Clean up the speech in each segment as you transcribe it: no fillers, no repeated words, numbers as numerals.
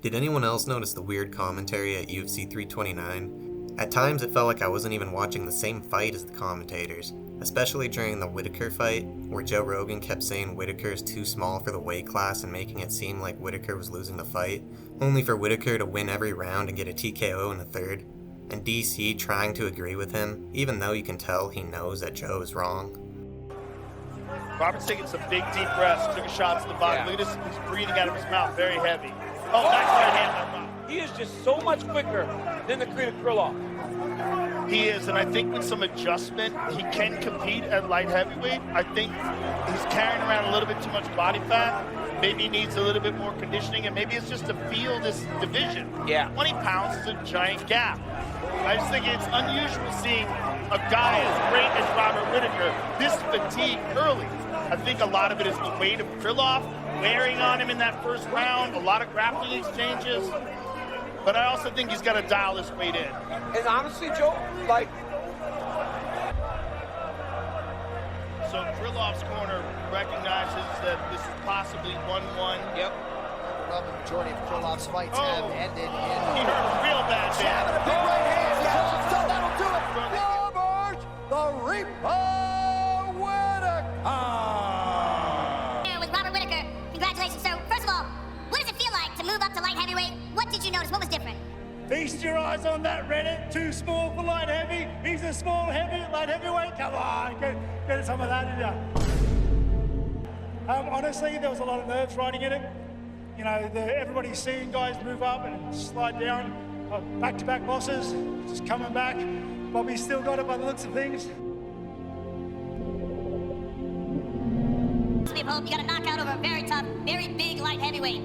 Did anyone else notice the weird commentary at UFC 329? At times it felt like I wasn't even watching the same fight as the commentators, especially during the Whitaker fight, where Joe Rogan kept saying Whitaker is too small for the weight class and making it seem like Whitaker was losing the fight, only for Whitaker to win every round and get a TKO in the third, and DC trying to agree with him, even though you can tell he knows that Joe is wrong. Robert's taking some big deep breaths, took a shot to the bottom. Look at this, he's breathing out of his mouth, very heavy. Oh, nice right hand. He is just so much quicker than Nikita Krylov. He is, and I think with some adjustment, he can compete at light heavyweight. I think he's carrying around a little bit too much body fat. Maybe he needs a little bit more conditioning, and maybe it's just to feel this division. Yeah. 20 pounds is a giant gap. I just think it's unusual seeing a guy as great as Robert Whitaker this fatigued early. I think a lot of it is the weight of Krylov wearing on him in that first round, a lot of grappling exchanges. But I also think he's got to dial his weight in. And honestly, Joe, like... So Krylov's corner recognizes that this is possibly 1-1. Yep. Well, the majority of Krylov's fights have ended in... He hurt real bad, jab and a big right hand. So that'll do it. Robert, the Reaper Whitaker. Here with Robert Whitaker. Congratulations. So, first of all, what does it feel like to move up to light heavyweight? What did you notice? What was different? Feast your eyes on that Reddit. Too small for light heavy. He's a small heavy, light heavyweight. Come on, get some of that in you. Honestly, there was a lot of nerves riding in it. You know, everybody's seeing guys move up and slide down. Back-to-back losses, just coming back. Bobby's still got it by the looks of things. You got a knockout over a very tough, very big light heavyweight.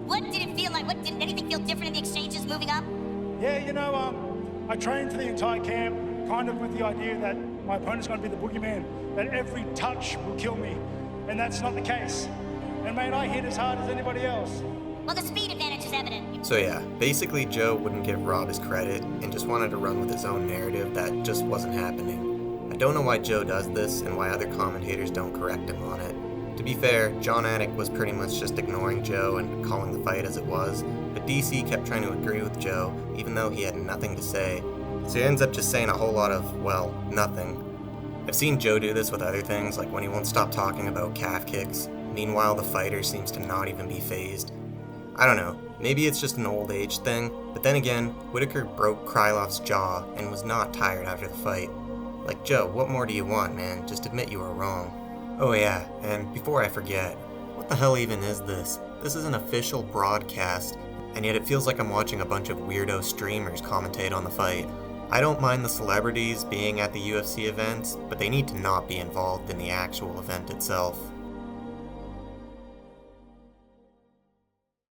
What did it feel like? Did anything feel different in the exchanges moving up? Yeah, you know, I trained for the entire camp, kind of with the idea that my opponent's going to be the boogeyman, that every touch will kill me, and that's not the case. And mate, I hit as hard as anybody else. Well, the speed advantage is evident. So yeah, basically Joe wouldn't give Rob his credit and just wanted to run with his own narrative that just wasn't happening. I don't know why Joe does this and why other commentators don't correct him on it. To be fair, John Anik was pretty much just ignoring Joe and calling the fight as it was, but DC kept trying to agree with Joe, even though he had nothing to say. So he ends up just saying a whole lot of, well, nothing. I've seen Joe do this with other things, like when he won't stop talking about calf kicks. Meanwhile, the fighter seems to not even be fazed. I don't know, maybe it's just an old age thing, but then again, Whitaker broke Krylov's jaw and was not tired after the fight. Like, Joe, what more do you want, man? Just admit you were wrong. Oh yeah, and before I forget, what the hell even is this? This is an official broadcast, and yet it feels like I'm watching a bunch of weirdo streamers commentate on the fight. I don't mind the celebrities being at the UFC events, but they need to not be involved in the actual event itself.